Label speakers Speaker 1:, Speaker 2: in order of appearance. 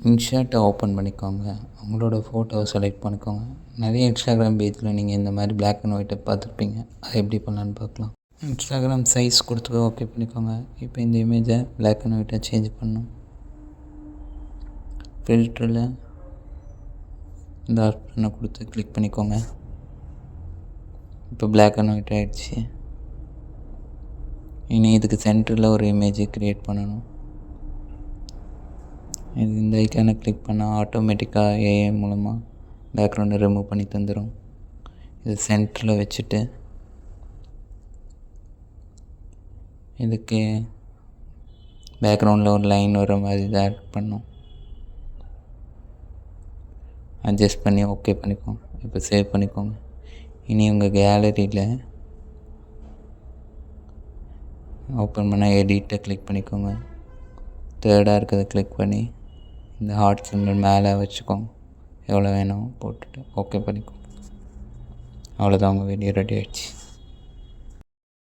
Speaker 1: இன்ஷாட்டை open பண்ணிக்கோங்க. உங்களோட ஃபோட்டோவை செலக்ட் பண்ணிக்கோங்க. நிறைய இன்ஸ்டாகிராம் பேஜில் நீங்கள் இந்த மாதிரி பிளாக் அண்ட் ஒயிட்டை பார்த்துருப்பீங்க. அதை எப்படி பண்ணலான்னு பார்க்கலாம். இன்ஸ்டாகிராம் சைஸ் கொடுத்து ஓகே பண்ணிக்கோங்க. இப்போ இந்த இமேஜை பிளாக் அண்ட் ஒயிட்டாக சேஞ்ச் பண்ணணும். ஃபில்டரில் இந்த ஆப்ஷனை கொடுத்து கிளிக் பண்ணிக்கோங்க. இப்போ பிளாக் அண்ட் ஒயிட் ஆகிடுச்சு. இனி இதுக்கு சென்டரில் ஒரு இமேஜை க்ரியேட் பண்ணணும். இது இந்த ஐக்கானை கிளிக் பண்ணால் ஆட்டோமேட்டிக்காக ஏஐ மூலமாக பேக்ரவுண்டை ரிமூவ் பண்ணி தந்துடும். இது சென்டரில் வச்சுட்டு இதுக்கு பேக்ரவுண்டில் ஒரு லைன் வர மாதிரி இதை ஆட் பண்ணோம். அட்ஜஸ்ட் பண்ணி ஓகே பண்ணிக்கோங்க. இப்போ சேவ் பண்ணிக்கோங்க. இனி உங்கள் கேலரியில் ஓப்பன் பண்ணால் எடிட்டை கிளிக் பண்ணிக்கோங்க. தேர்டாக இருக்கிறத கிளிக் பண்ணி இந்த ஹார்ட் சிம்பிள் மேலே வச்சுக்கோங்க. எவ்வளோ வேணும் போட்டுட்டு ஓகே பண்ணிக்கோங்க. அவ்வளோதான், உங்கள் வீடியோ ரெடி ஆகிடுச்சு.